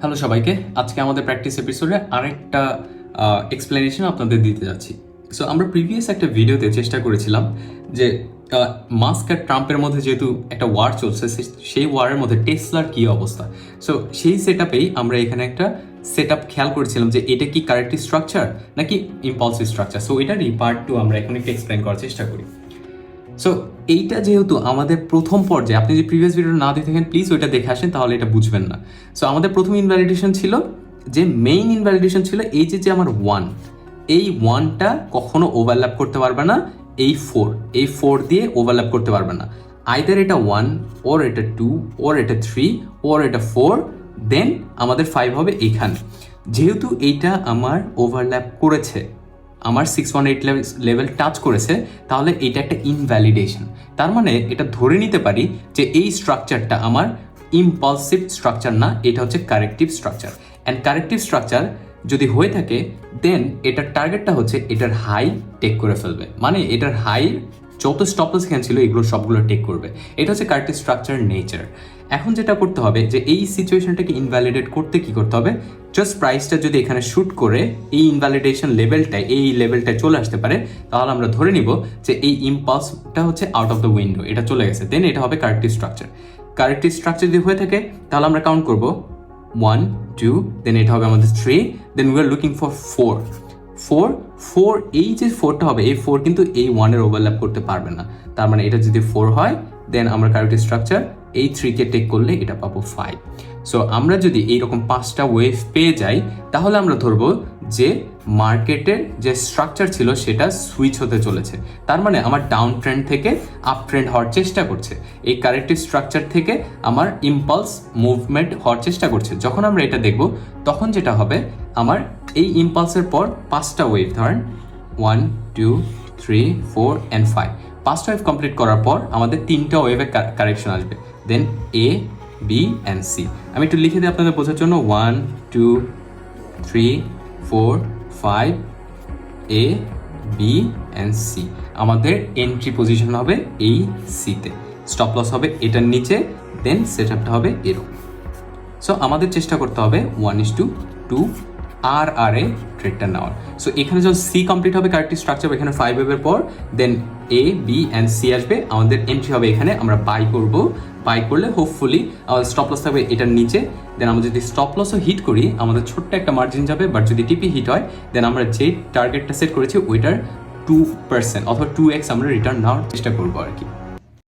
Hello সবাইকে, আজকে আমাদের প্র্যাকটিস এপিসোডে আরেকটা এক্সপ্লেনেশন আপনাদের দিতে যাচ্ছি। সো আমরা প্রিভিয়াস একটা ভিডিওতে চেষ্টা করেছিলাম যে মাস্ক আর ট্রাম্পের মধ্যে যেহেতু একটা ওয়ার চলছে, সেই ওয়ারের মধ্যে টেসলার কী অবস্থা। সো সেই সেট আপেই আমরা এখানে একটা সেট আপ খেয়াল করেছিলাম যে এটা কি কারেক্টিভ স্ট্রাকচার নাকি ইম্পালসিভ স্ট্রাকচার। সো এটারই পার্ট 2 আমরা এখন একটু এক্সপ্লেন করার চেষ্টা করি। সো এইটা যেহেতু আমাদের প্রথম পর্যায়ে, আপনি যে প্রিভিয়াস ভিডিওটা না দেখে থাকেন প্লিজ ওইটা দেখে আসেন, তাহলে এটা বুঝবেন না। সো আমাদের প্রথম ইনভ্যালিডেশন ছিল, যে মেইন ইনভ্যালিডেশন ছিল এই যে আমার এই ওয়ানটা কখনো ওভারল্যাপ করতে পারবে না এই ফোর দিয়ে ওভারল্যাপ করতে পারবে না। আইদার এটা 1 ওর এটা 2 ওর এটা 3 ওর এটা 4, দেন আমাদের 5 হবে এইখানে। যেহেতু এইটা আমার ওভারল্যাপ করেছে, আমার 618 লেভেল টাচ করেছে, তাহলে এটা একটা ইনভ্যালিডেশন। তার মানে এটা ধরে নিতে পারি যে এই স্ট্রাকচারটা আমার ইম্পালসিভ স্ট্রাকচার না, এটা হচ্ছে corrective structure. And corrective structure যদি হয়ে থাকে, দেন এটার টার্গেটটা হচ্ছে এটার হাই টেক করে ফেলবে, মানে এটার হাই যত স্টপ লস এখানে ছিল এগুলো সবগুলো টেক করবে। এটা হচ্ছে কারেক্টিভ স্ট্রাকচার নেচার। এখন যেটা করতে হবে যে এই সিচুয়েশনটাকে ইনভ্যালিডেট করতে কি করতে হবে, জাস্ট প্রাইসটা যদি এখানে শুট করে এই ইনভ্যালিডেশন লেভেলটায় লেভেলটায় চলে আসতে পারে, তাহলে আমরা ধরে নিব যে এই ইম্পালসটা হচ্ছে আউট অফ দ্য উইন্ডো, এটা চলে গেছে, দেন এটা হবে কারেক্টিভ স্ট্রাকচার। কারেক্টিভ স্ট্রাকচার যদি হয়ে থাকে তাহলে আমরা কাউন্ট করব 1 2, দেন এটা হবে আমাদের 3, then we are looking for 4। এই যে 4টা হবে, এই 4 কিন্তু এই 1-এর ওভারল্যাপ করতে পারবে না। তার মানে এটা যদি 4 হয়, দেন আমরা কারেক্টিভ স্ট্রাকচার এই 3কে টেক করলে এটা পাবো 5। সো আমরা যদি এইরকম 5টা ওয়েভ পেয়ে যাই, তাহলে আমরা ধরবো যে মার্কেটের যে স্ট্রাকচার ছিল সেটা সুইচ হতে চলেছে। তার মানে আমার ডাউন ট্রেন্ড থেকে আপ ট্রেন্ড হওয়ার চেষ্টা করছে, এই কারেক্টিভ স্ট্রাকচার থেকে আমার ইম্পালস মুভমেন্ট হওয়ার চেষ্টা করছে। যখন আমরা এটা দেখব, তখন যেটা হবে, আমার এই ইম্পালসের পর 5টা ওয়েভ, ধরেন 1 2 3 4 and 5, 5টা ওয়েভ কমপ্লিট করার পর আমাদের 3টা ওয়েভের কারেকশন আসবে, দেন এ বি অ্যান্ড সি। আমি একটু লিখে দিই আপনাদের বোঝার জন্য, 1 2 3 4 5 এ বি অ্যান্ড সি। আমাদের এন্ট্রি পজিশন হবে এই সিতে, স্টপ লস হবে এটার নিচে, দেন সেট আপটা হবে এরকম। সো আমাদের চেষ্টা করতে হবে 1:2 আর এ ট্রেডটা নেওয়ার। সো এখানে যখন সি কমপ্লিট হবে কারেক্টিভ স্ট্রাকচার, এখানে 5 ওয়েভের পর দেন এ বি অ্যান্ড সি আসবে, আমাদের এন্ট্রি হবে এখানে, আমরা বাই করব। বাই করলে হোপফুলি আমাদের স্টপ লস থাকবে এটার নিচে, দেন আমরা যদি স্টপ লসও হিট করি আমাদের ছোট্ট একটা মার্জিন যাবে, বাট যদি টিপি হিট হয়, দেন আমরা যে টার্গেটটা সেট করেছি ওইটার 2% অথবা 2x আমরা রিটার্ন নেওয়ার চেষ্টা করবো আর কি।